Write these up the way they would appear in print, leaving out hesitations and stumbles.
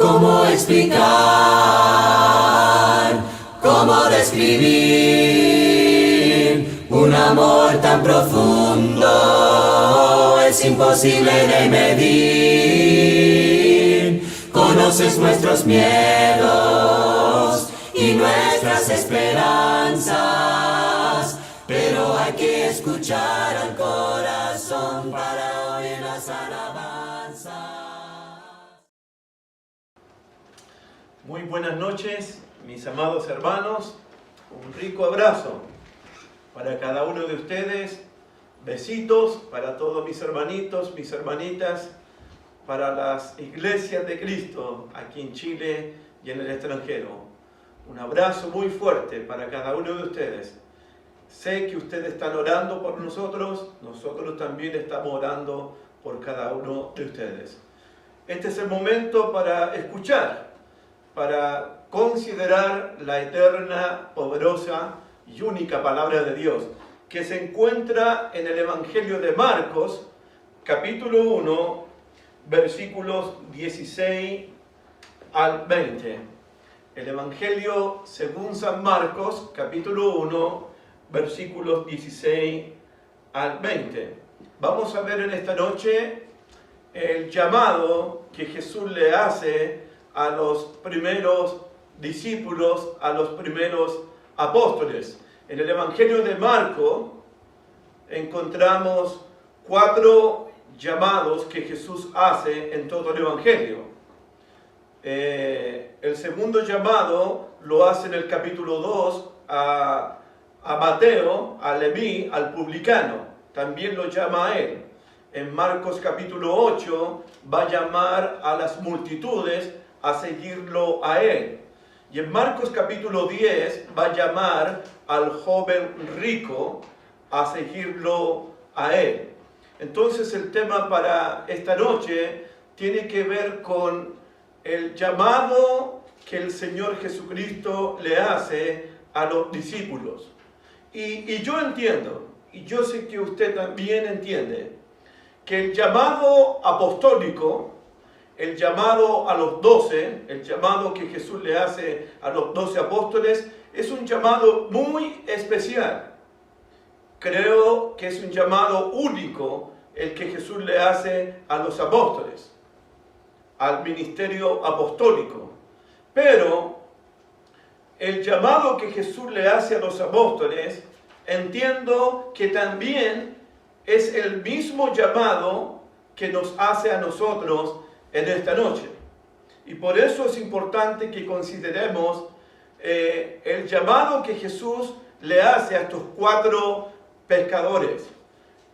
¿Cómo explicar? ¿Cómo describir un amor tan profundo? Es imposible de medir. Conoces nuestros miedos y nuestras esperanzas, pero hay que escuchar al corazón para oír las alabanzas. Muy buenas noches, mis amados hermanos. Un rico abrazo para cada uno de ustedes. Besitos para todos mis hermanitos, mis hermanitas, para las iglesias de Cristo aquí en Chile y en el extranjero. Un abrazo muy fuerte para cada uno de ustedes. Sé que ustedes están orando por nosotros también estamos orando por cada uno de ustedes. Este es el momento para escuchar, para considerar la eterna, poderosa y única palabra de Dios, que se encuentra en el Evangelio de Marcos, capítulo 1, versículos 16 al 20. El Evangelio según San Marcos, capítulo 1, versículos 16 al 20. Vamos a ver en esta noche el llamado que Jesús le hace a los primeros discípulos, a los primeros apóstoles. En el Evangelio de Marcos encontramos 4 llamados que Jesús hace en todo el Evangelio. El segundo llamado lo hace en el capítulo 2 a Mateo, a Leví, al publicano. También lo llama a él. En Marcos capítulo 8 va a llamar a las multitudes a seguirlo a él. Y en Marcos capítulo 10 va a llamar al joven rico a seguirlo a él. Entonces el tema para esta noche tiene que ver con el llamado que el Señor Jesucristo le hace a los discípulos. Y yo entiendo, y yo sé que usted también entiende, que el llamado apostólico, el llamado a los 12, el llamado que Jesús le hace a los 12 apóstoles, es un llamado muy especial. Creo que es un llamado único el que Jesús le hace a los apóstoles, al ministerio apostólico. Pero el llamado que Jesús le hace a los apóstoles, entiendo que también es el mismo llamado que nos hace a nosotros en esta noche. Y por eso es importante que consideremos el llamado que Jesús le hace a estos 4 pescadores.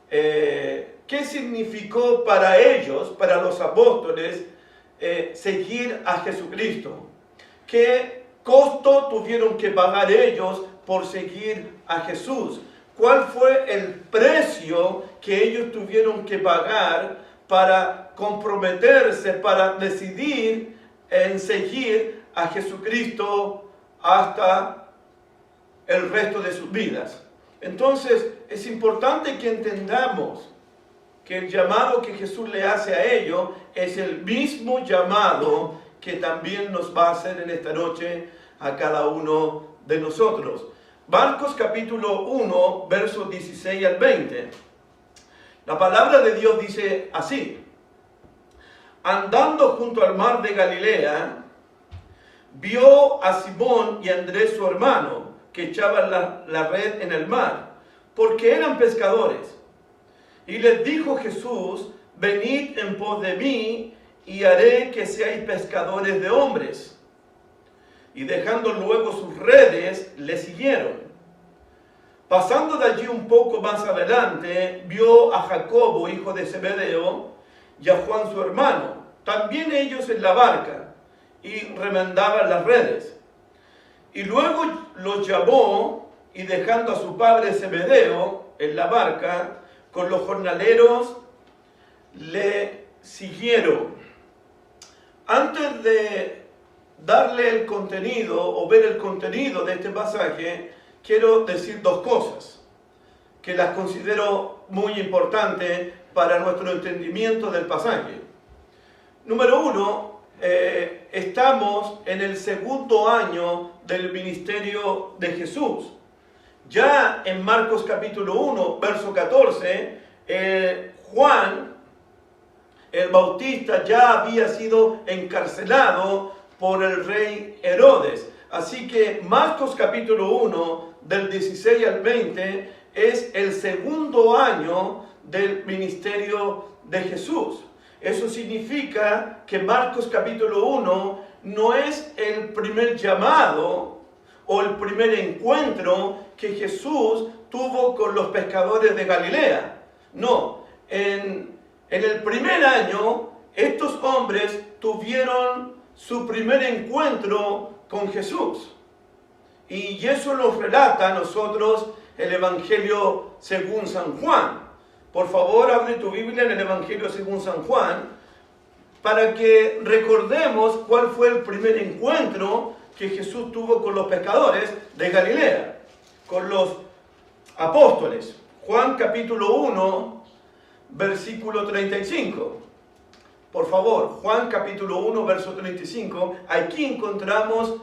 ¿Qué significó para ellos, para los apóstoles, seguir a Jesucristo? ¿Qué costo tuvieron que pagar ellos por seguir a Jesús? ¿Cuál fue el precio que ellos tuvieron que pagar para comprometerse, para decidir en seguir a Jesucristo hasta el resto de sus vidas? Entonces, es importante que entendamos que el llamado que Jesús le hace a ellos es el mismo llamado que también nos va a hacer en esta noche a cada uno de nosotros. Marcos capítulo 1, versos 16 al 20. La palabra de Dios dice así: andando junto al mar de Galilea, vio a Simón y a Andrés su hermano, que echaban la red en el mar, porque eran pescadores. Y les dijo Jesús: venid en pos de mí, y haré que seáis pescadores de hombres. Y dejando luego sus redes, le siguieron. Pasando de allí un poco más adelante, vio a Jacobo, hijo de Zebedeo, y a Juan su hermano, también ellos en la barca, y remendaban las redes. Y luego los llamó, y dejando a su padre Zebedeo en la barca, con los jornaleros, le siguieron. Antes de darle el contenido o ver el contenido de este pasaje, quiero decir 2 cosas que las considero muy importantes para nuestro entendimiento del pasaje. Número 1, estamos en el segundo año del ministerio de Jesús. Ya en Marcos capítulo 1, verso 14, Juan el Bautista ya había sido encarcelado por el rey Herodes. Así que Marcos capítulo 1, del 16 al 20, es el segundo año del ministerio de Jesús. Eso significa que Marcos capítulo 1 no es el primer llamado o el primer encuentro que Jesús tuvo con los pescadores de Galilea. No, en el primer año estos hombres tuvieron su primer encuentro con Jesús. Y eso nos relata a nosotros el Evangelio según San Juan. Por favor, abre tu Biblia en el Evangelio según San Juan, para que recordemos cuál fue el primer encuentro que Jesús tuvo con los pescadores de Galilea, con los apóstoles. Juan capítulo 1, versículo 35. Por favor, Juan capítulo 1, verso 35. Aquí encontramos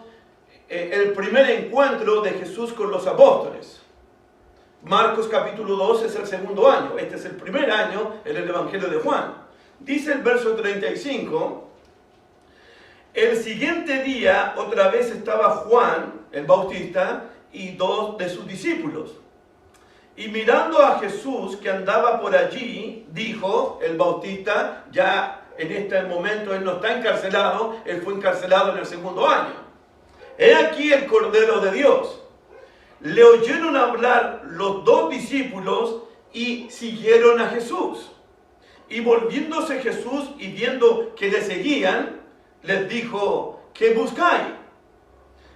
el primer encuentro de Jesús con los apóstoles. Marcos capítulo 2 es el segundo año. Este es el primer año en el Evangelio de Juan. Dice el verso 35, el siguiente día otra vez estaba Juan el Bautista y 2 de sus discípulos. Y mirando a Jesús que andaba por allí, dijo el Bautista, ya en este momento él no está encarcelado, él fue encarcelado en el segundo año. He aquí el Cordero de Dios. Le oyeron hablar los 2 discípulos y siguieron a Jesús. Y volviéndose Jesús y viendo que le seguían, les dijo, ¿qué buscáis?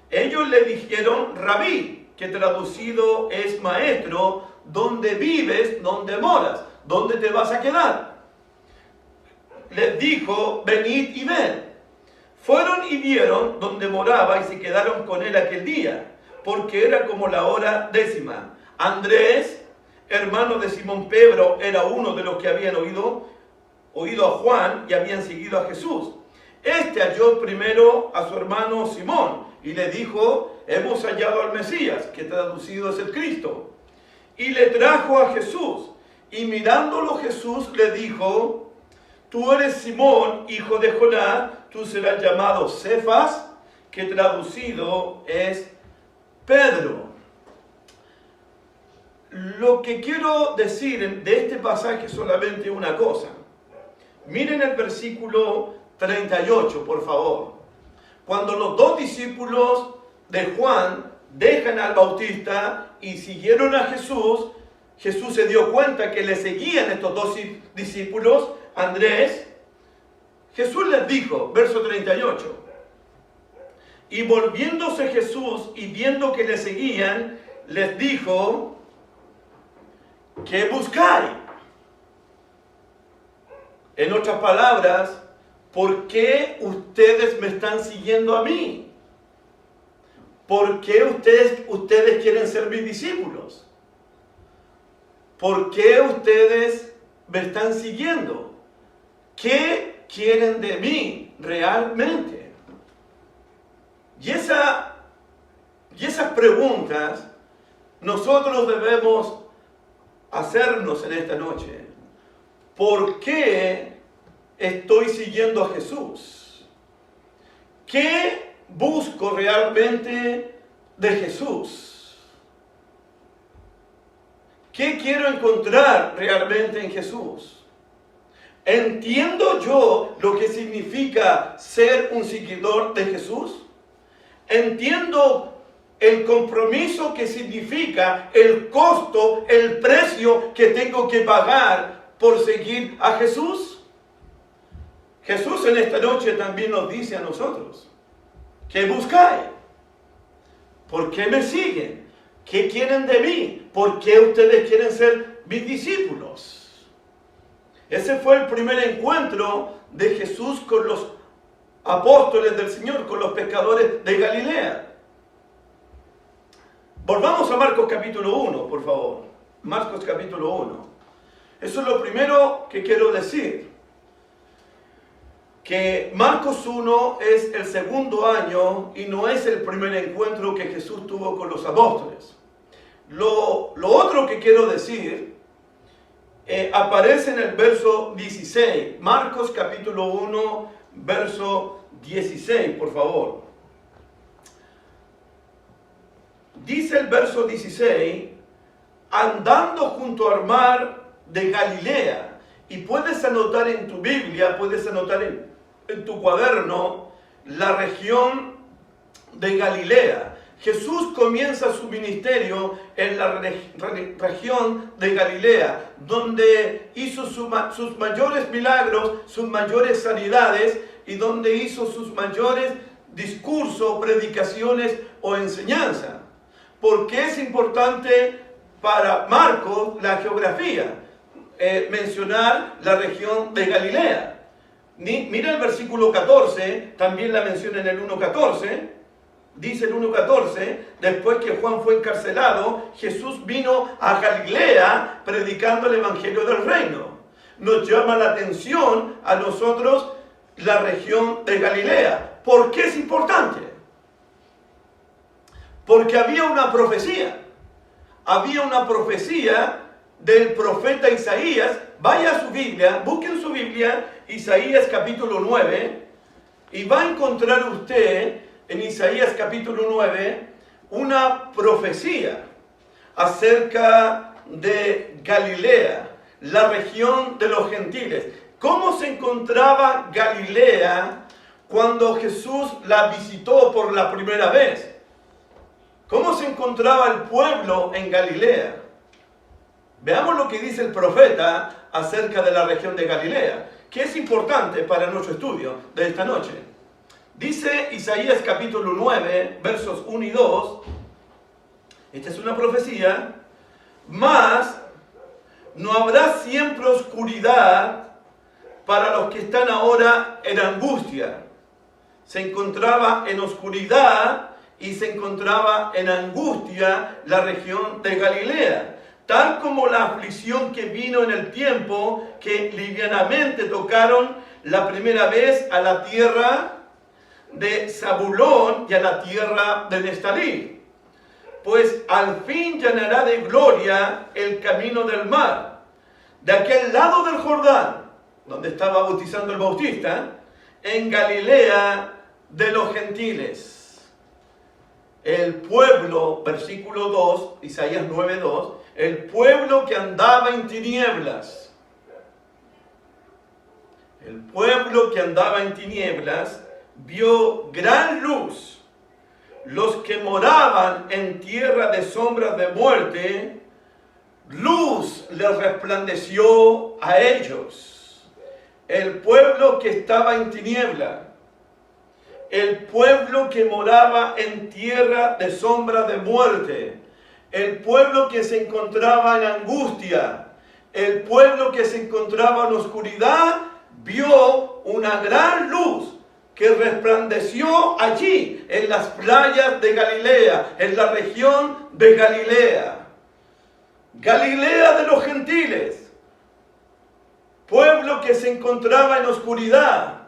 Ellos le dijeron, Rabí, que traducido es maestro, ¿dónde vives, dónde moras? ¿Dónde te vas a quedar? Les dijo, venid y ved. Fueron y vieron donde moraba y se quedaron con él aquel día, porque era como la hora 10. Andrés, hermano de Simón Pedro, era uno de los que habían oído a Juan y habían seguido a Jesús. Este halló primero a su hermano Simón y le dijo, hemos hallado al Mesías, que traducido es el Cristo. Y le trajo a Jesús, y mirándolo Jesús le dijo, tú eres Simón, hijo de Jonás, tú serás llamado Cefas, que traducido es Pedro. Lo que quiero decir de este pasaje es solamente una cosa. Miren el versículo 38, por favor. Cuando los 2 discípulos de Juan dejan al Bautista y siguieron a Jesús, Jesús se dio cuenta que le seguían estos 2 discípulos, Andrés. Jesús les dijo, verso 38, y volviéndose Jesús y viendo que le seguían, les dijo, ¿qué buscáis? En otras palabras, ¿por qué ustedes me están siguiendo a mí? ¿Por qué ustedes quieren ser mis discípulos? ¿Por qué ustedes me están siguiendo? ¿Qué quieren de mí realmente? Y esas preguntas nosotros debemos hacernos en esta noche. ¿Por qué estoy siguiendo a Jesús? ¿Qué busco realmente de Jesús? ¿Qué quiero encontrar realmente en Jesús? ¿Entiendo yo lo que significa ser un seguidor de Jesús? ¿Entiendo el compromiso que significa, el costo, el precio que tengo que pagar por seguir a Jesús? Jesús en esta noche también nos dice a nosotros, ¿qué buscáis? ¿Por qué me siguen? ¿Qué quieren de mí? ¿Por qué ustedes quieren ser mis discípulos? Ese fue el primer encuentro de Jesús con los apóstoles del Señor, con los pescadores de Galilea. Volvamos a Marcos capítulo 1, por favor. Marcos capítulo 1. Eso es lo primero que quiero decir. que Marcos 1 es el segundo año y no es el primer encuentro que Jesús tuvo con los apóstoles. Lo otro que quiero decir aparece en el verso 16, Marcos capítulo 1, verso 16, por favor. Dice el verso 16, andando junto al mar de Galilea. Y puedes anotar en tu Biblia, puedes anotar en tu cuaderno, la región de Galilea. Jesús comienza su ministerio en la región de Galilea, donde hizo sus mayores milagros, sus mayores sanidades y donde hizo sus mayores discursos, predicaciones o enseñanza. ¿Por qué es importante para Marcos la geografía? Mencionar la región de Galilea. Mira el versículo 14, también la menciona en el 1.14. Dice el 1.14, después que Juan fue encarcelado, Jesús vino a Galilea predicando el evangelio del reino. Nos llama la atención a nosotros la región de Galilea. ¿Por qué es importante? Porque había una profecía. Había una profecía del profeta Isaías. Vaya a su Biblia, busquen su Biblia, Isaías capítulo 9, y va a encontrar usted en Isaías capítulo 9 una profecía acerca de Galilea, la región de los gentiles. ¿Cómo se encontraba Galilea cuando Jesús la visitó por la primera vez? ¿Cómo se encontraba el pueblo en Galilea? Veamos lo que dice el profeta acerca de la región de Galilea, que es importante para nuestro estudio de esta noche. Dice Isaías capítulo 9, versos 1 y 2, esta es una profecía, mas no habrá siempre oscuridad para los que están ahora en angustia. Se encontraba en oscuridad y se encontraba en angustia la región de Galilea, tal como la aflicción que vino en el tiempo que livianamente tocaron la primera vez a la tierra de Zabulón y a la tierra de Neftalí. Pues al fin llenará de gloria el camino del mar, de aquel lado del Jordán, donde estaba bautizando el Bautista, en Galilea de los gentiles. El pueblo, versículo 2, Isaías 9:2, el pueblo que andaba en tinieblas. El pueblo que andaba en tinieblas vio gran luz. Los que moraban en tierra de sombras de muerte, luz les resplandeció a ellos. El pueblo que estaba en tiniebla, el pueblo que moraba en tierra de sombras de muerte, el pueblo que se encontraba en angustia, el pueblo que se encontraba en oscuridad, vio una gran luz que resplandeció allí, en las playas de Galilea, en la región de Galilea. Galilea de los gentiles, pueblo que se encontraba en oscuridad,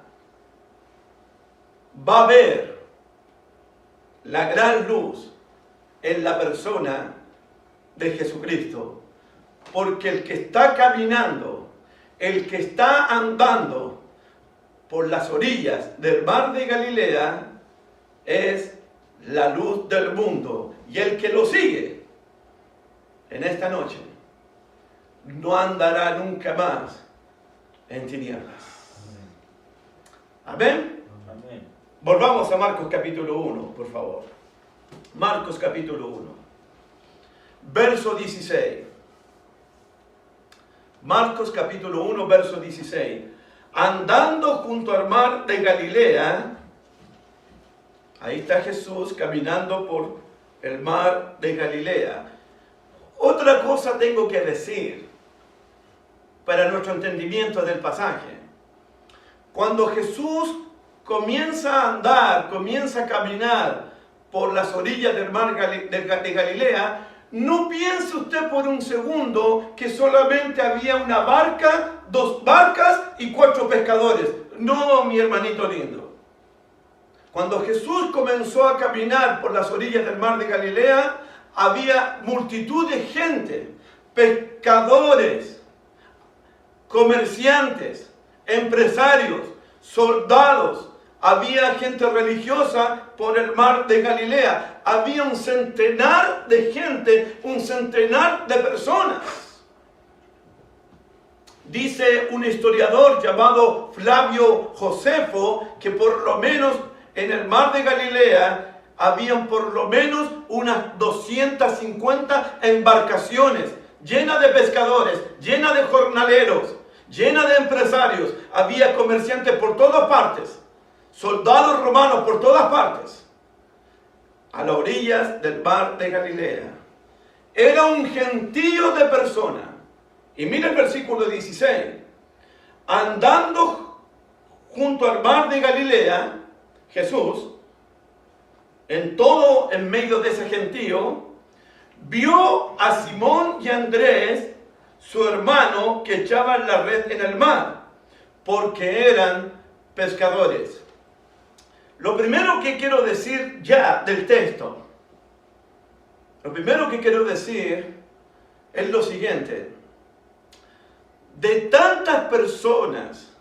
va a ver la gran luz en la persona de Jesucristo. Porque el que está caminando, el que está andando por las orillas del mar de Galilea, es la luz del mundo. Y el que lo sigue en esta noche no andará nunca más en tinieblas. Amén. Amén. Volvamos a Marcos capítulo 1, por favor. Marcos capítulo 1, verso 16. Marcos capítulo 1, verso 16. Andando junto al mar de Galilea, ahí está Jesús caminando por el mar de Galilea. Otra cosa tengo que decir para nuestro entendimiento del pasaje. Cuando Jesús comienza a andar, comienza a caminar por las orillas del mar de Galilea, no piense usted por un segundo que solamente había una barca, 2 barcas y 4 pescadores. No, mi hermanito lindo. Cuando Jesús comenzó a caminar por las orillas del mar de Galilea, había multitud de gente, pescadores, comerciantes, empresarios, soldados. Había gente religiosa por el mar de Galilea. Había un centenar de gente, un centenar de personas. Dice un historiador llamado Flavio Josefo que por lo menos en el mar de Galilea habían por lo menos unas 250 embarcaciones llenas de pescadores, llenas de jornaleros, llenas de empresarios. Había comerciantes por todas partes, soldados romanos por todas partes, a las orillas del mar de Galilea. Era un gentío de personas. Y mira el versículo 16. Andando junto al mar de Galilea, Jesús, en medio de ese gentío, vio a Simón y Andrés, su hermano, que echaban la red en el mar, porque eran pescadores. Lo primero que quiero decir ya del texto, lo primero que quiero decir es lo siguiente. De tantas personas,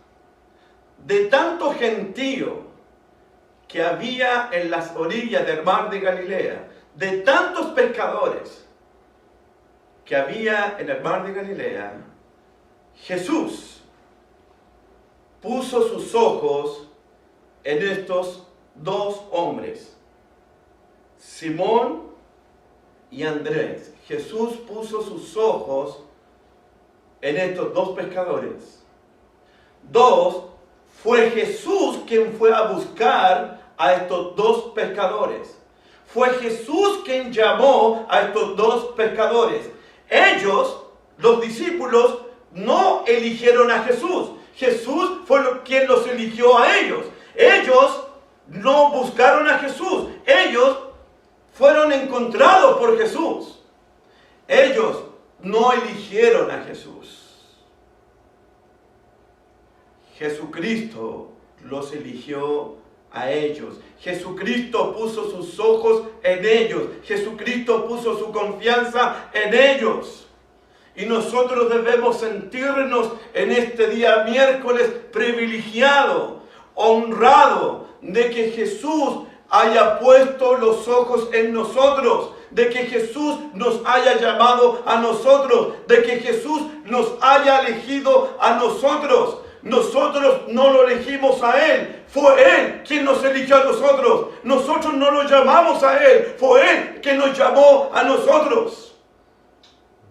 de tanto gentío que había en las orillas del mar de Galilea, de tantos pescadores que había en el mar de Galilea, Jesús puso sus ojos en estos dos hombres, Simón y Andrés. Jesús puso sus ojos en estos dos pescadores. Fue Jesús quien fue a buscar a estos dos pescadores. Fue Jesús quien llamó a estos dos pescadores. Ellos, los discípulos, no eligieron a Jesús. Jesús fue quien los eligió a ellos. Ellos no buscaron a Jesús. Ellos fueron encontrados por Jesús. Ellos no eligieron a Jesús. Jesucristo los eligió a ellos. Jesucristo puso sus ojos en ellos. Jesucristo puso su confianza en ellos. Y nosotros debemos sentirnos en este día miércoles privilegiado, honrado, de que Jesús haya puesto los ojos en nosotros, de que Jesús nos haya llamado a nosotros, de que Jesús nos haya elegido a nosotros. Nosotros no lo elegimos a Él, fue Él quien nos eligió a nosotros. Nosotros no lo llamamos a Él, fue Él quien nos llamó a nosotros.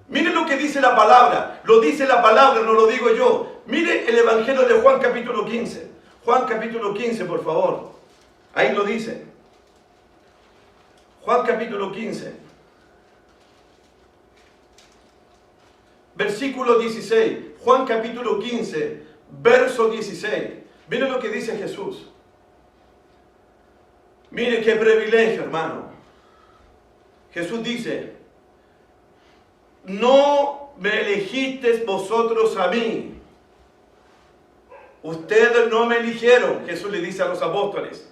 Miren lo que dice la palabra, lo dice la palabra, no lo digo yo. Mire el Evangelio de Juan capítulo 15. Juan capítulo 15, por favor. Ahí lo dice. Juan capítulo 15. Versículo 16. Juan capítulo 15, verso 16. Miren lo que dice Jesús. Mire qué privilegio, hermano. Jesús dice: no me elegisteis vosotros a mí. Ustedes no me eligieron, Jesús le dice a los apóstoles,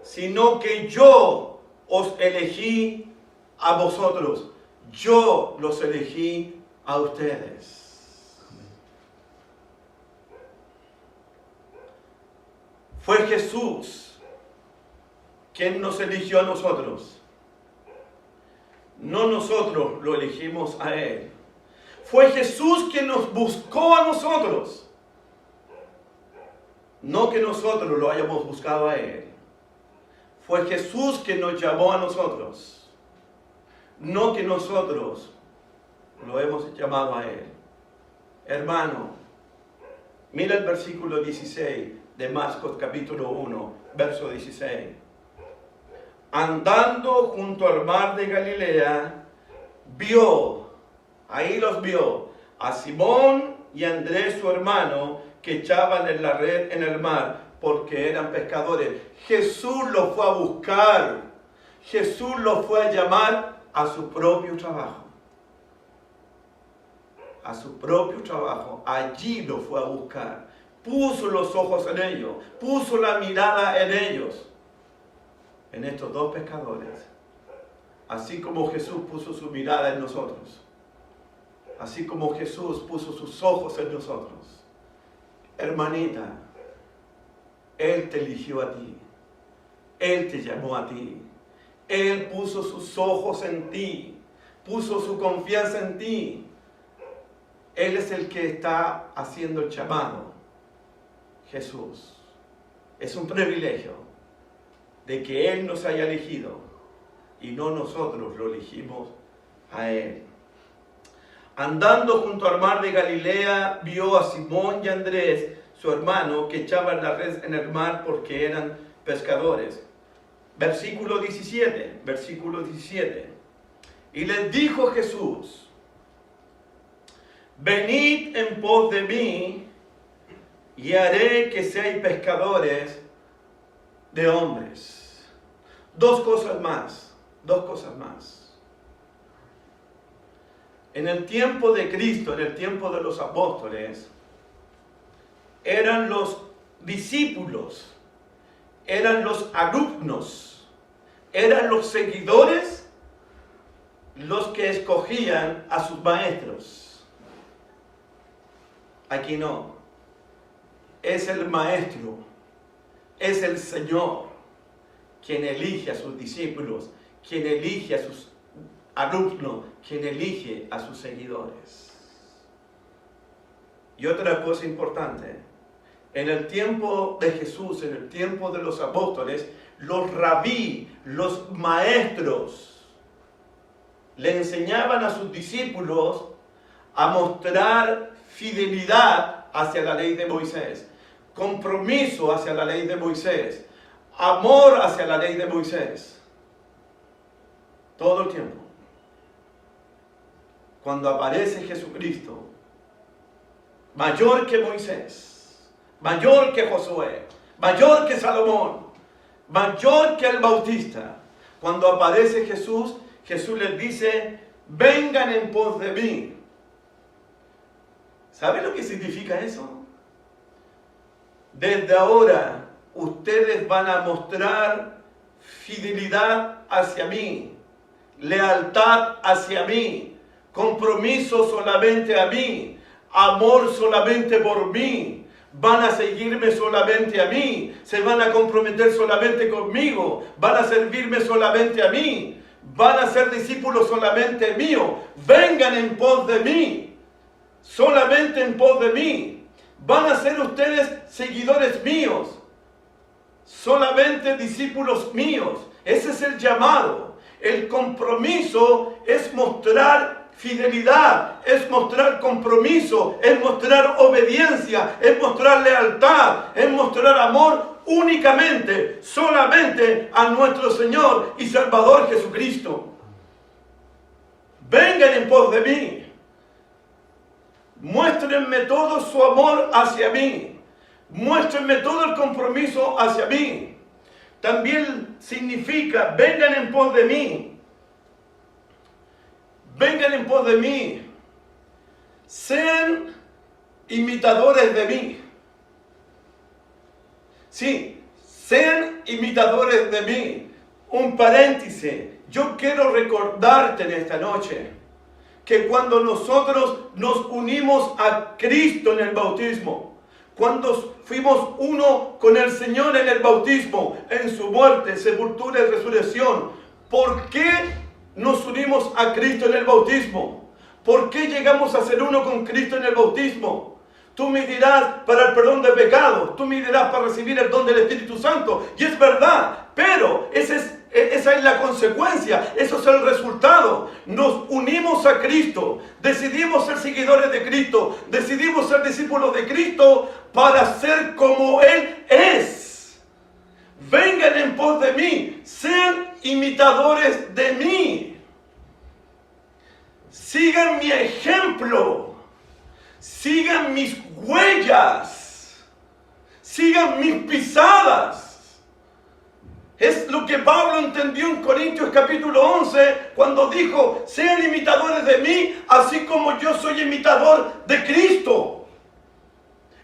sino que yo os elegí a vosotros. Yo los elegí a ustedes. Fue Jesús quien nos eligió a nosotros. No nosotros lo elegimos a Él. Fue Jesús quien nos buscó a nosotros. No que nosotros lo hayamos buscado a Él. Fue Jesús quien nos llamó a nosotros. No que nosotros lo hemos llamado a Él. Hermano, mira el versículo 16 de Marcos capítulo 1, verso 16. Andando junto al mar de Galilea, ahí los vio, a Simón y Andrés su hermano, que echaban en la red en el mar, porque eran pescadores. Jesús los fue a buscar. Jesús los fue a llamar a su propio trabajo. A su propio trabajo. Allí los fue a buscar. puso los ojos en ellos, puso la mirada en ellos, en estos dos pescadores. Así como Jesús puso su mirada en nosotros, así como Jesús puso sus ojos en nosotros. Hermanita, Él te eligió a ti, Él te llamó a ti, Él puso sus ojos en ti, puso su confianza en ti. Él es el que está haciendo el llamado. Jesús. Es un privilegio de que Él nos haya elegido y no nosotros lo elegimos a Él. Andando junto al mar de Galilea, vio a Simón y a Andrés, su hermano, que echaban la red en el mar porque eran pescadores. Versículo 17. Y les dijo Jesús: venid en pos de mí, y haré que seáis pescadores de hombres. Dos cosas más. En el tiempo de Cristo, en el tiempo de los apóstoles, eran los discípulos, eran los alumnos, eran los seguidores los que escogían a sus maestros. Aquí no. Es el maestro, es el Señor quien elige a sus discípulos, quien elige a sus alumnos, quien elige a sus seguidores. Y otra cosa importante, en el tiempo de Jesús, en el tiempo de los apóstoles, los rabí, los maestros, le enseñaban a sus discípulos a mostrar fidelidad hacia la ley de Moisés, compromiso hacia la ley de Moisés, amor hacia la ley de Moisés. Todo el tiempo. Cuando aparece Jesucristo, mayor que Moisés, mayor que Josué, mayor que Salomón, mayor que el Bautista, cuando aparece Jesús, Jesús les dice: vengan en pos de mí. ¿Sabe lo que significa eso? Desde ahora ustedes van a mostrar fidelidad hacia mí, lealtad hacia mí, compromiso solamente a mí, amor solamente por mí. Van a seguirme solamente a mí, se van a comprometer solamente conmigo, van a servirme solamente a mí, van a ser discípulos solamente míos. Vengan en pos de mí, solamente en pos de mí. Van a ser ustedes seguidores míos, solamente discípulos míos. Ese es el llamado. El compromiso es mostrar fidelidad, es mostrar compromiso, es mostrar obediencia, es mostrar lealtad, es mostrar amor únicamente, solamente a nuestro Señor y Salvador Jesucristo. Vengan en pos de mí. Muéstrenme todo su amor hacia mí. Muéstrenme todo el compromiso hacia mí. También significa: vengan en pos de mí. Vengan en pos de mí. Sean imitadores de mí. Sí, sean imitadores de mí. Un paréntesis. Yo quiero recordarte en esta noche que cuando nosotros nos unimos a Cristo en el bautismo, cuando fuimos uno con el Señor en el bautismo, en su muerte, sepultura y resurrección, ¿por qué nos unimos a Cristo en el bautismo? ¿Por qué llegamos a ser uno con Cristo en el bautismo? Tú me dirás: para el perdón de pecados. Tú me dirás: para recibir el don del Espíritu Santo. Y es verdad, pero esa es la consecuencia, eso es el resultado. Nos unimos a Cristo, decidimos ser seguidores de Cristo, decidimos ser discípulos de Cristo para ser como Él es. Vengan en pos de mí, sean imitadores de mí. Sigan mi ejemplo, sigan mis huellas, sigan mis pisadas. Es lo que Pablo entendió en Corintios capítulo 11 cuando dijo: sean imitadores de mí, así como yo soy imitador de Cristo.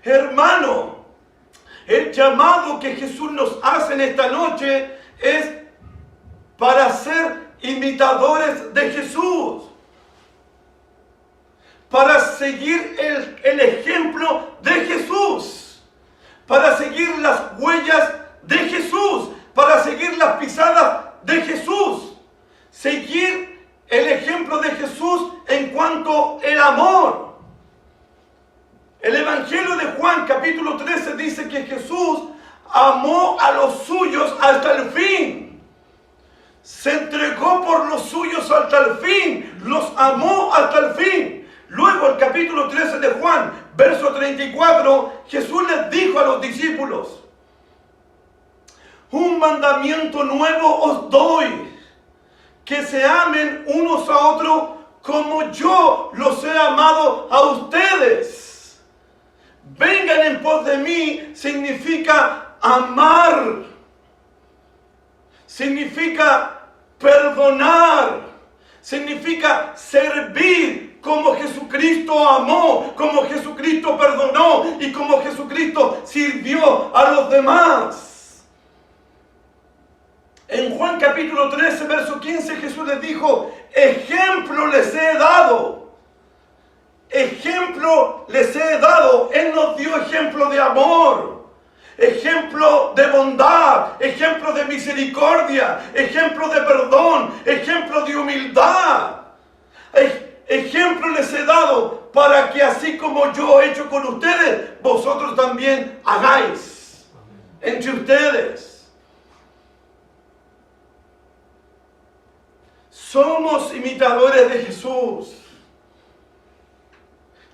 Hermano, el llamado que Jesús nos hace en esta noche es para ser imitadores de Jesús, para seguir el ejemplo de Jesús, para seguir las huellas de Jesús, para seguir las pisadas de Jesús, seguir el ejemplo de Jesús en cuanto al amor. El Evangelio de Juan capítulo 13 dice que Jesús amó a los suyos hasta el fin. Se entregó por los suyos hasta el fin. Los amó hasta el fin. Luego el capítulo 13 de Juan, verso 34, Jesús les dijo a los discípulos: un mandamiento nuevo os doy, que se amen unos a otros como yo los he amado a ustedes. Vengan en pos de mí significa amar, significa perdonar, significa servir como Jesucristo amó, como Jesucristo perdonó y como Jesucristo sirvió a los demás. En Juan capítulo 13, verso 15, Jesús les dijo: ejemplo les he dado. Ejemplo les he dado. Él nos dio ejemplo de amor, ejemplo de bondad, ejemplo de misericordia, ejemplo de perdón, ejemplo de humildad. Ejemplo les he dado para que así como yo he hecho con ustedes, vosotros también hagáis entre ustedes. Somos imitadores de Jesús.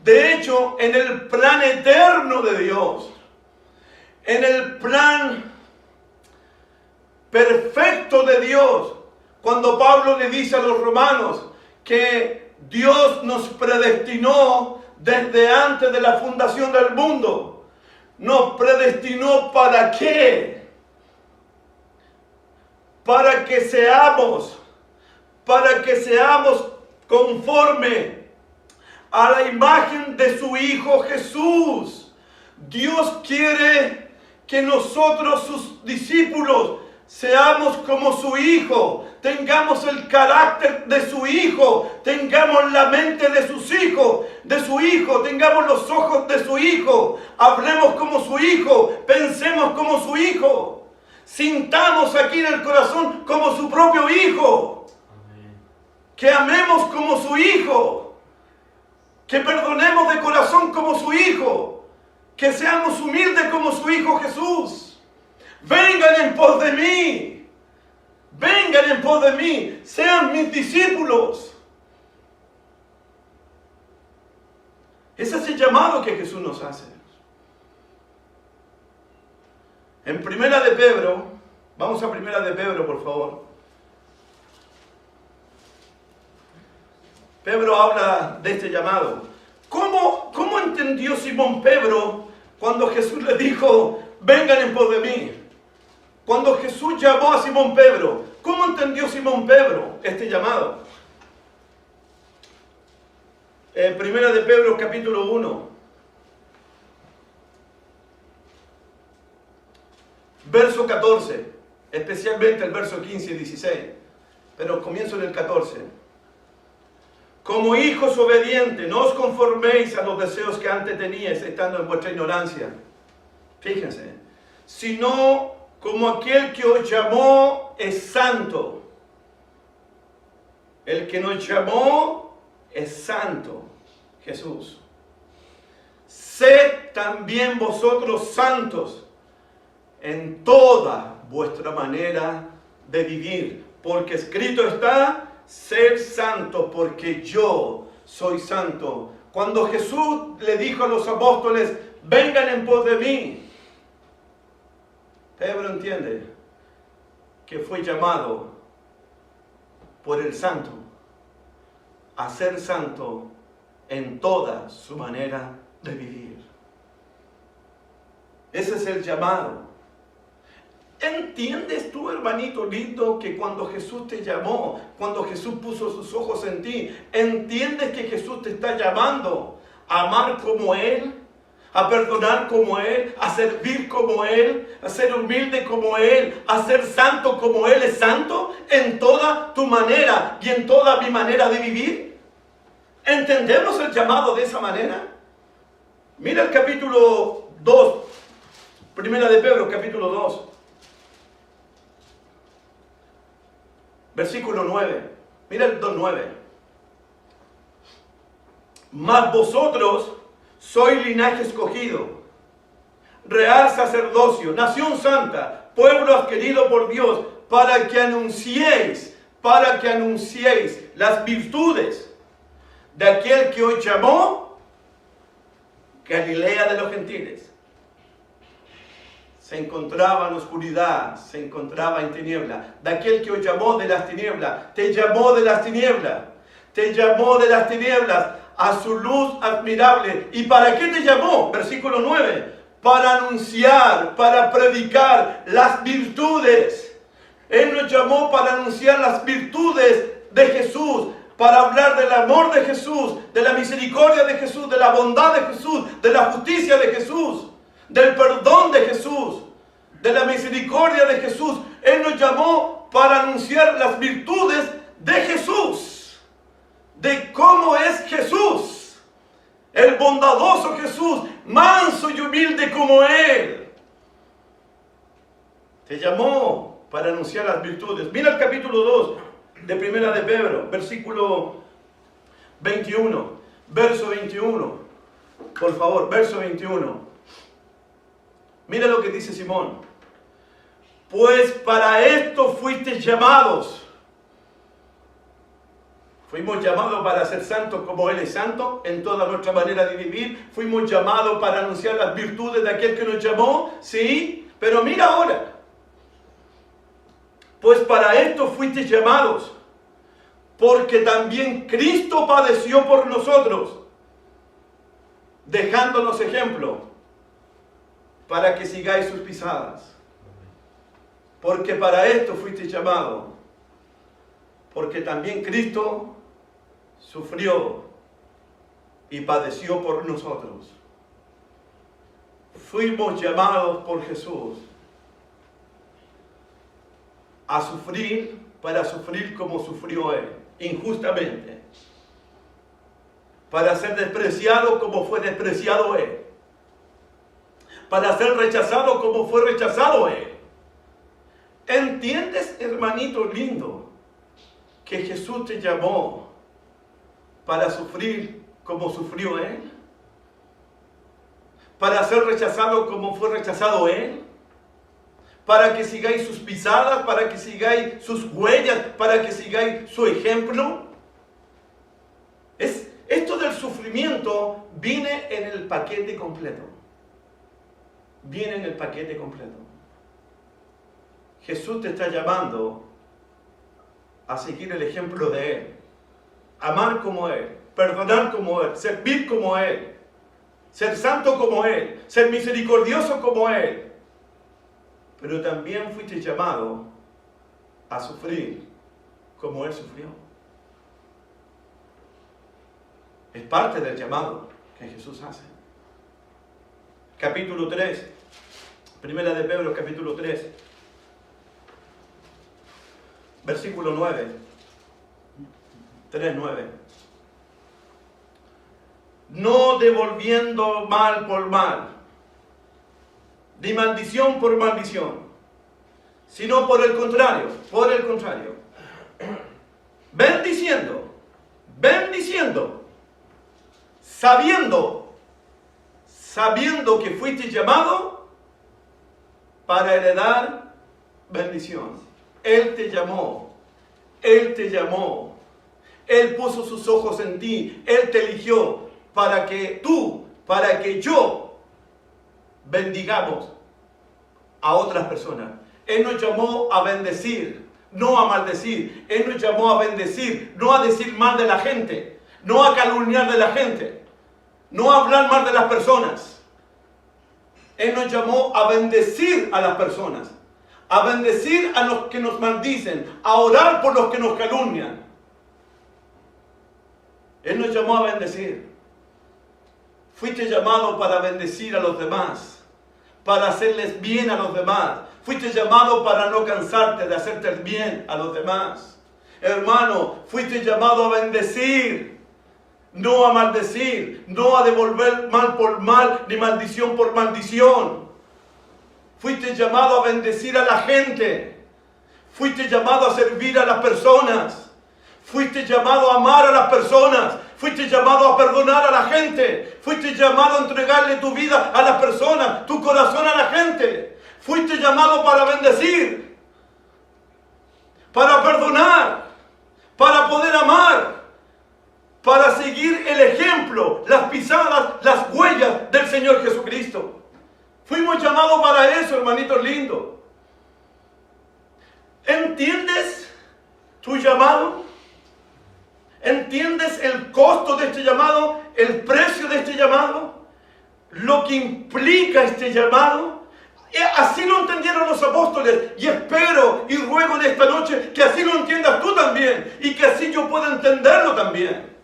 De hecho, en el plan eterno de Dios, en el plan perfecto de Dios, cuando Pablo le dice a los romanos que Dios nos predestinó desde antes de la fundación del mundo, ¿nos predestinó para qué? Para que seamos conforme a la imagen de su Hijo Jesús. Dios quiere que nosotros, sus discípulos, seamos como su Hijo, tengamos el carácter de su Hijo, tengamos la mente de su Hijo, tengamos los ojos de su Hijo, hablemos como su Hijo, pensemos como su Hijo, sintamos aquí en el corazón como su propio Hijo, que amemos como su Hijo, que perdonemos de corazón como su Hijo, que seamos humildes como su Hijo Jesús. Vengan en pos de mí, vengan en pos de mí, sean mis discípulos. Ese es el llamado que Jesús nos hace. En Primera de Pedro, vamos a Primera de Pedro, por favor. Pedro habla de este llamado. ¿Cómo entendió Simón Pedro cuando Jesús le dijo: vengan en pos de mí? Cuando Jesús llamó a Simón Pedro, ¿cómo entendió Simón Pedro este llamado? Primera de Pedro capítulo 1, verso 14, especialmente el verso 15 y 16, pero comienzo en el 14. Como hijos obedientes, no os conforméis a los deseos que antes teníais estando en vuestra ignorancia. Fíjense, sino como aquel que os llamó es santo. El que nos llamó es santo, Jesús. Sed también vosotros santos en toda vuestra manera de vivir, porque escrito está: ser santo porque yo soy santo. Cuando Jesús le dijo a los apóstoles: vengan en pos de mí, Pedro entiende que fue llamado por el santo a ser santo en toda su manera de vivir. Ese es el llamado. ¿Entiendes tú, hermanito lindo, que cuando Jesús te llamó, cuando Jesús puso sus ojos en ti, entiendes que Jesús te está llamando a amar como Él, a perdonar como Él, a servir como Él, a ser humilde como Él, a ser santo como Él es santo en toda tu manera y en toda mi manera de vivir? ¿Entendemos el llamado de esa manera? Mira el capítulo 2, primera de Pedro, capítulo 2, versículo 9. Mira el 2:9. Mas vosotros sois linaje escogido, real sacerdocio, nación santa, pueblo adquirido por Dios, para que anunciéis las virtudes de aquel que os llamó Galilea de los gentiles. Se encontraba en oscuridad, se encontraba en tiniebla. De aquel que os llamó de las tinieblas, te llamó de las tinieblas, te llamó de las tinieblas a su luz admirable. ¿Y para qué te llamó? Versículo 9. Para anunciar, para predicar las virtudes. Él nos llamó para anunciar las virtudes de Jesús, para hablar del amor de Jesús, de la misericordia de Jesús, de la bondad de Jesús, de la justicia de Jesús, del perdón de Jesús, de la misericordia de Jesús. Él nos llamó para anunciar las virtudes de Jesús, de cómo es Jesús, el bondadoso Jesús, manso y humilde como Él. Te llamó para anunciar las virtudes. Mira el capítulo 2 de Primera de Pedro, versículo 21, verso 21. Por favor, verso 21. Mira lo que dice Simón. Pues para esto fuisteis llamados. Fuimos llamados para ser santos como Él es santo en toda nuestra manera de vivir. Fuimos llamados para anunciar las virtudes de aquel que nos llamó. Sí, pero mira ahora. Pues para esto fuisteis llamados, porque también Cristo padeció por nosotros, dejándonos ejemplo, para que sigáis sus pisadas. Porque para esto fuisteis llamados, porque también Cristo sufrió y padeció por nosotros. Fuimos llamados por Jesús a sufrir, para sufrir como sufrió Él, injustamente. Para ser despreciado como fue despreciado Él. Para ser rechazado como fue rechazado Él. ¿Entiendes, hermanito lindo, que Jesús te llamó para sufrir como sufrió Él? Para ser rechazado como fue rechazado Él. Para que sigáis sus pisadas, para que sigáis sus huellas, para que sigáis su ejemplo. Esto del sufrimiento viene en el paquete completo. Viene en el paquete completo. Jesús te está llamando a seguir el ejemplo de Él. Amar como Él, perdonar como Él, servir como Él, ser santo como Él, ser misericordioso como Él. Pero también fuiste llamado a sufrir como Él sufrió. Es parte del llamado que Jesús hace. Capítulo 3, Primera de Pedro, capítulo 3, versículo 9, 3:9. No devolviendo mal por mal, ni maldición por maldición, sino por el contrario, bendiciendo, sabiendo que fuiste llamado para heredar bendición. Él te llamó, Él puso sus ojos en ti, Él te eligió para que yo bendigamos a otras personas. Él nos llamó a bendecir, no a maldecir. Él nos llamó a bendecir, no a decir mal de la gente, no a calumniar de la gente, no a hablar mal de las personas. Él nos llamó a bendecir a las personas, a bendecir a los que nos maldicen, a orar por los que nos calumnian. Él nos llamó a bendecir. Fuiste llamado para bendecir a los demás, para hacerles bien a los demás. Fuiste llamado para no cansarte de hacerte el bien a los demás. Hermano, fuiste llamado a bendecir, no a maldecir, no a devolver mal por mal, ni maldición por maldición. Fuiste llamado a bendecir a la gente. Fuiste llamado a servir a las personas. Fuiste llamado a amar a las personas. Fuiste llamado a perdonar a la gente. Fuiste llamado a entregarle tu vida a las personas, tu corazón a la gente. Fuiste llamado para bendecir, para perdonar, para poder amar, para seguir el ejemplo, las pisadas, las huellas del Señor Jesucristo. Fuimos llamados para eso, hermanitos lindos. ¿Entiendes tu llamado? ¿Entiendes el costo de este llamado? ¿El precio de este llamado? ¿Lo que implica este llamado? Así lo entendieron los apóstoles, y espero y ruego en esta noche que así lo entiendas tú también, y que así yo pueda entenderlo también.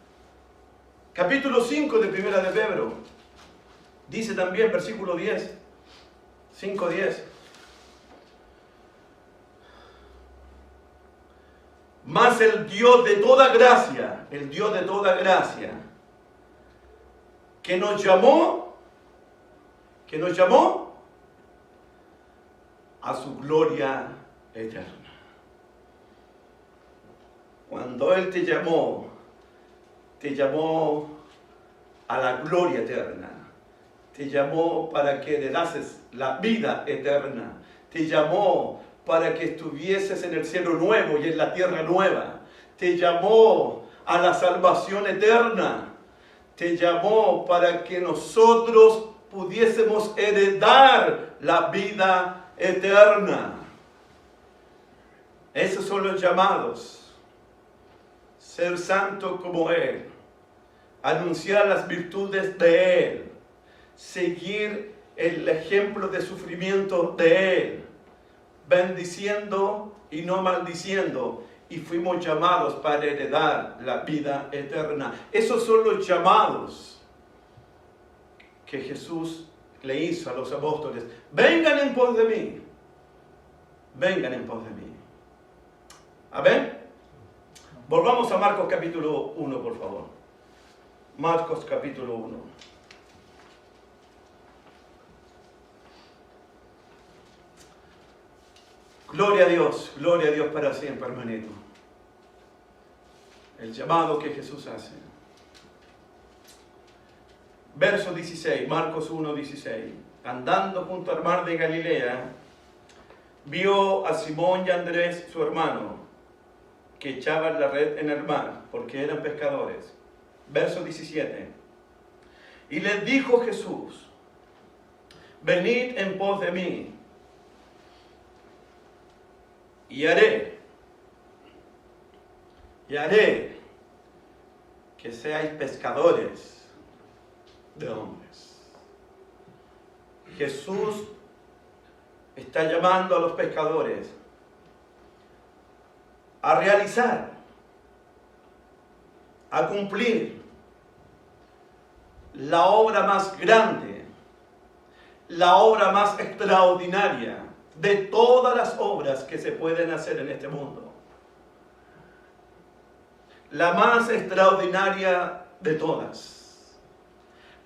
Capítulo 5 de Primera de Pedro dice también, versículo 10, 5:10. Mas el Dios de toda gracia, que nos llamó a su gloria eterna. Cuando Él te llamó a la gloria eterna. Te llamó para que heredases la vida eterna. Te llamó para que estuvieses en el cielo nuevo y en la tierra nueva. Te llamó a la salvación eterna. Te llamó para que nosotros pudiésemos heredar la vida eterna. Esos son los llamados. Ser santo como Él. Anunciar las virtudes de Él. Seguir el ejemplo de sufrimiento de Él. Bendiciendo y no maldiciendo. Y fuimos llamados para heredar la vida eterna. Esos son los llamados que Jesús le hizo a los apóstoles. Vengan en pos de mí. Vengan en pos de mí. Amén. Volvamos a Marcos capítulo 1, por favor. Marcos capítulo 1. Gloria a Dios para siempre, hermanito. El llamado que Jesús hace. Verso 16, Marcos 1, 16. Andando junto al mar de Galilea, vio a Simón y a Andrés, su hermano, que echaban la red en el mar, porque eran pescadores. Verso 17. Y les dijo Jesús, venid en pos de mí, y haré que seáis pescadores de hombres. Jesús está llamando a los pescadores a realizar, a cumplir la obra más grande, la obra más extraordinaria de todas las obras que se pueden hacer en este mundo. La más extraordinaria de todas.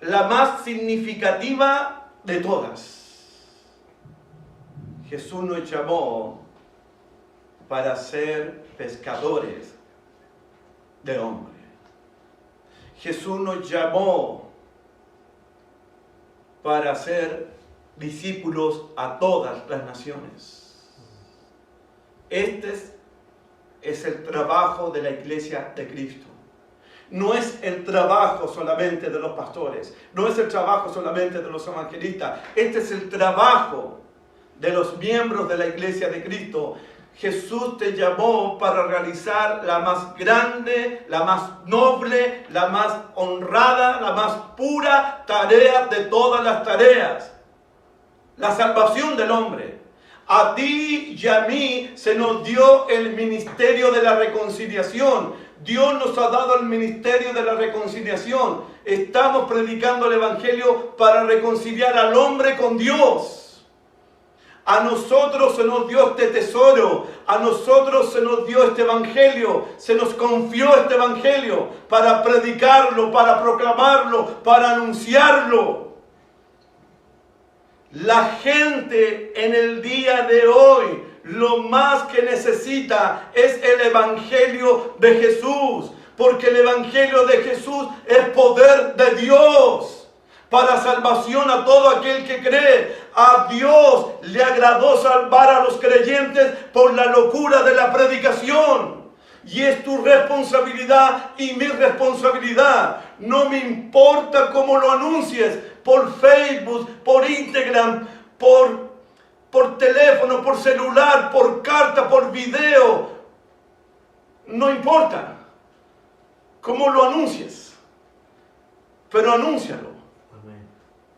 La más significativa de todas. Jesús nos llamó para ser pescadores de hombres. Jesús nos llamó para ser discípulos a todas las naciones. Este es el trabajo de la iglesia de Cristo. No es el trabajo solamente de los pastores, no es el trabajo solamente de los evangelistas. Este es el trabajo de los miembros de la iglesia de Cristo. Jesús te llamó para realizar la más grande, la más noble, la más honrada, la más pura tarea de todas las tareas. La salvación del hombre. A ti y a mí se nos dio el ministerio de la reconciliación. Dios nos ha dado el ministerio de la reconciliación. Estamos predicando el Evangelio para reconciliar al hombre con Dios. A nosotros se nos dio este tesoro, a nosotros se nos dio este Evangelio, se nos confió este Evangelio para predicarlo, para proclamarlo, para anunciarlo. La gente en el día de hoy lo más que necesita es el Evangelio de Jesús, porque el Evangelio de Jesús es poder de Dios para salvación a todo aquel que cree. A Dios le agradó salvar a los creyentes por la locura de la predicación. Y es tu responsabilidad y mi responsabilidad. No me importa cómo lo anuncies, por Facebook, por Instagram, por teléfono, por celular, por carta, por video. No importa cómo lo anuncies, pero anúncialo. Amén.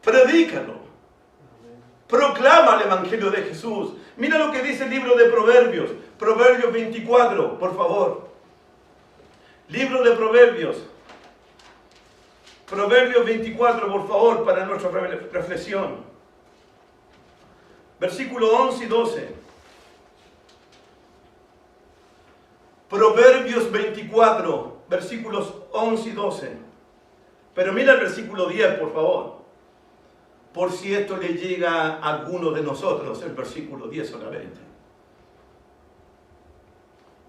Predícalo. Amén. Proclama el Evangelio de Jesús. Mira lo que dice el libro de Proverbios. Proverbios 24, por favor. Libro de Proverbios. Proverbios 24, por favor, para nuestra reflexión. Versículo 11 y 12. Proverbios 24, versículos 11 y 12. Pero mira el versículo 10, por favor. Por si esto le llega a alguno de nosotros, el versículo 10 solamente.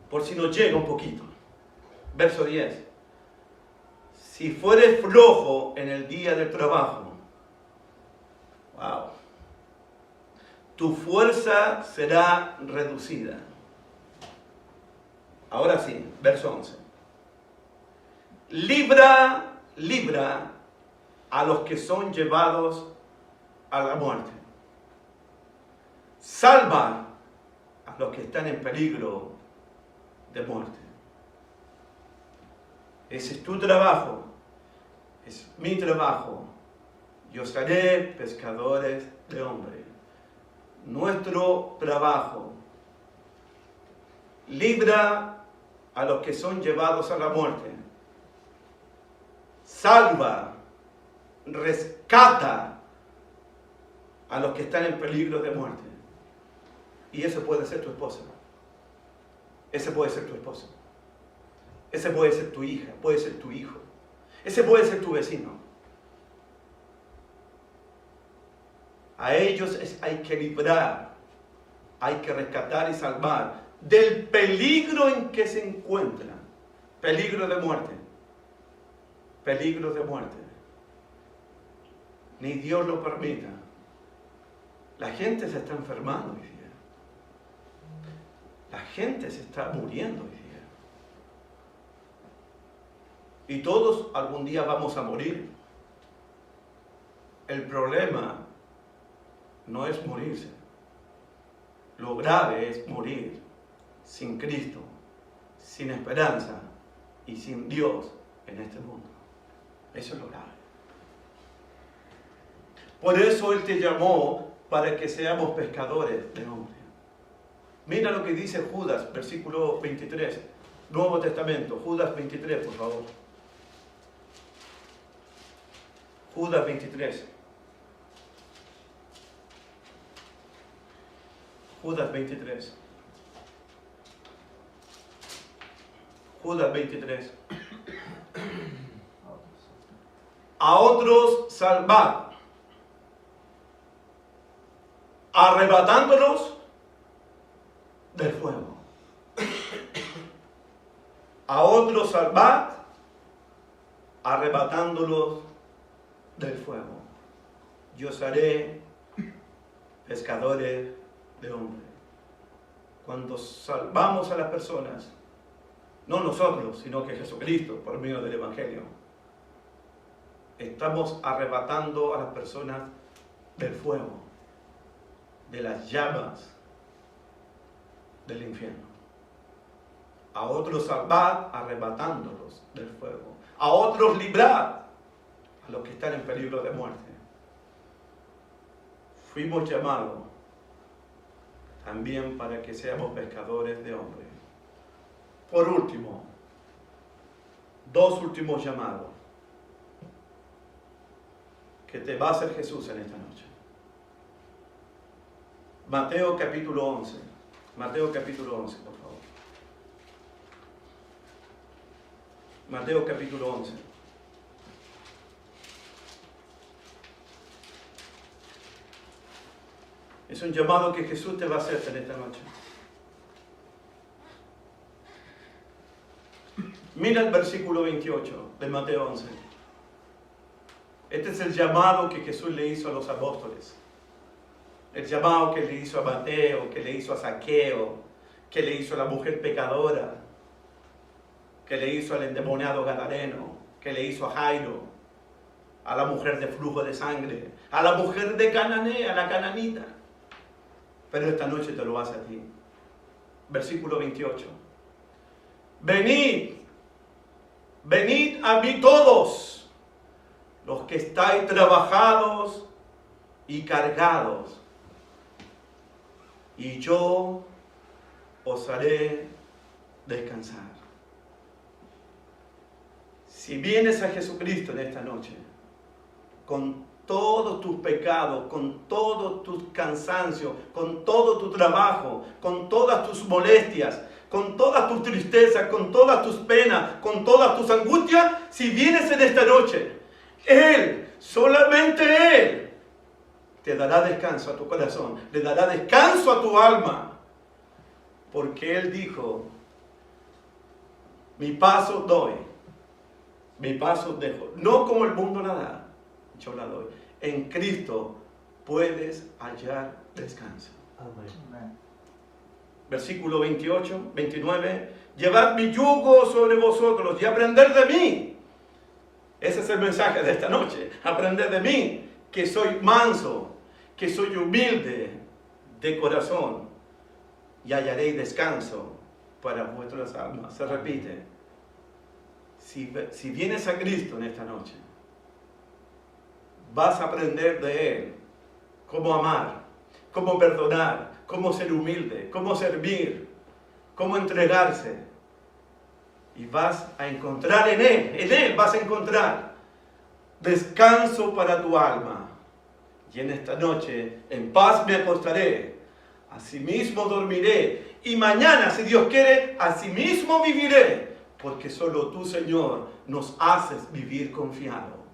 Por si nos llega un poquito. Verso 10. Si fueres flojo en el día del trabajo, wow, tu fuerza será reducida. Ahora sí, verso 11. Libra a los que son llevados a la muerte. Salva a los que están en peligro de muerte. Ese es tu trabajo, es mi trabajo. Yo seré pescadores de hombres. Nuestro trabajo. Libra a los que son llevados a la muerte. Salva, rescata a los que están en peligro de muerte. Y eso puede ser tu esposa. Ese puede ser tu esposo. Ese puede ser tu hija, puede ser tu hijo. Ese puede ser tu vecino. A ellos hay que librar, hay que rescatar y salvar del peligro en que se encuentran. Peligro de muerte. Peligro de muerte. Ni Dios lo permita. La gente se está enfermando hoy día. La gente se está muriendo hoy día. Y todos algún día vamos a morir. El problema no es morirse. Lo grave es morir sin Cristo, sin esperanza y sin Dios en este mundo. Eso es lo grave. Por eso Él te llamó para que seamos pescadores de hombres. Mira lo que dice Judas, versículo 23. Nuevo Testamento, Judas 23, por favor. Judas 23. Judas 23. Judas 23. A otros salvad, arrebatándolos del fuego. A otros salvad, arrebatándolos del fuego. Yo seré pescadores de hombres. Cuando salvamos a las personas, no nosotros, sino que Jesucristo, por medio del Evangelio, estamos arrebatando a las personas del fuego, de las llamas del infierno. A otros salvad, arrebatándolos del fuego. A otros librad, a los que están en peligro de muerte. Fuimos llamados también para que seamos pescadores de hombres. Por último, dos últimos llamados que te va a hacer Jesús en esta noche. Mateo capítulo 11. Mateo capítulo 11, por favor. Mateo capítulo 11. Es un llamado que Jesús te va a hacer en esta noche. Mira el versículo 28 de Mateo 11. Este es el llamado que Jesús le hizo a los apóstoles. El llamado que le hizo a Mateo, que le hizo a Zaqueo, que le hizo a la mujer pecadora, que le hizo al endemoniado gadareno, que le hizo a Jairo, a la mujer de flujo de sangre, a la mujer de Cananea, a la cananita. Pero esta noche te lo hace a ti. Versículo 28. Venid, venid a mí todos, los que estáis trabajados y cargados, y yo os haré descansar. Si vienes a Jesucristo en esta noche, con todos tus pecados, con todos tus cansancios, con todo tu trabajo, con todas tus molestias, con todas tus tristezas, con todas tus penas, con todas tus angustias, si vienes en esta noche, Él, solamente Él, te dará descanso a tu corazón, le dará descanso a tu alma, porque Él dijo, mi paz os doy, mi paz os dejo, no como el mundo la da, yo la doy. En Cristo puedes hallar descanso. Amén. Versículo 28, 29. Llevad mi yugo sobre vosotros y aprended de mí. Ese es el mensaje de esta noche. Aprended de mí, que soy manso, que soy humilde de corazón, y hallaréis descanso para vuestras almas. Se repite. Si vienes a Cristo en esta noche, vas a aprender de Él cómo amar, cómo perdonar, cómo ser humilde, cómo servir, cómo entregarse. Y vas a encontrar en Él vas a encontrar descanso para tu alma. Y en esta noche, en paz me acostaré, asimismo dormiré, y mañana, si Dios quiere, asimismo viviré, porque solo tú, Señor, nos haces vivir confiado.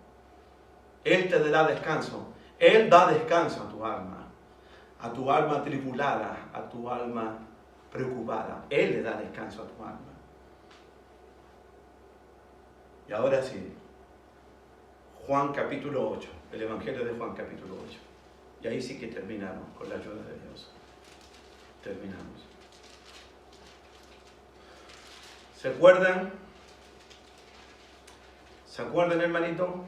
Él te dará descanso. Él da descanso a tu alma atribulada, a tu alma preocupada. Él le da descanso a tu alma. Y ahora sí, Juan capítulo 8, el Evangelio de Juan capítulo 8. Y ahí sí que terminamos con la ayuda de Dios. Terminamos. ¿Se acuerdan? ¿Se acuerdan, hermanito?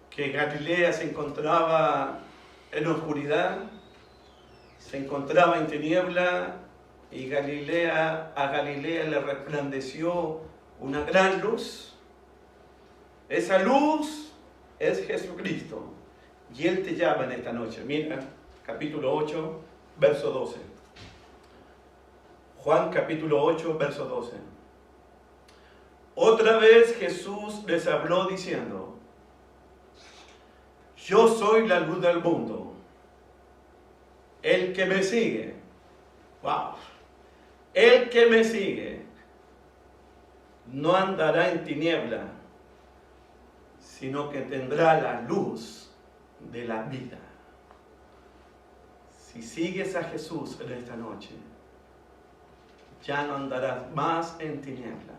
Que Galilea se encontraba en oscuridad, se encontraba en tiniebla, y a Galilea le resplandeció una gran luz. Esa luz es Jesucristo, y Él te llama en esta noche. Mira, capítulo 8, verso 12. Juan capítulo 8, verso 12. Otra vez Jesús les habló diciendo, yo soy la luz del mundo. El que me sigue, wow, el que me sigue no andará en tiniebla, sino que tendrá la luz de la vida. Si sigues a Jesús en esta noche, ya no andarás más en tiniebla,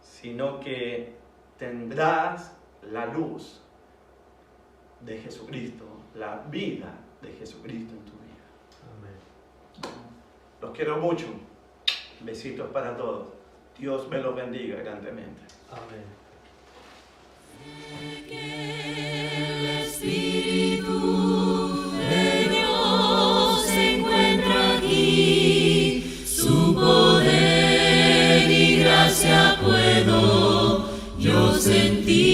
sino que tendrás la luz de Jesucristo, la vida de Jesucristo en tu vida. Amén. Los quiero mucho. Besitos para todos. Dios me los bendiga grandemente. Amén. El Espíritu de Dios se encuentra aquí, su poder y gracia puedo yo sentir.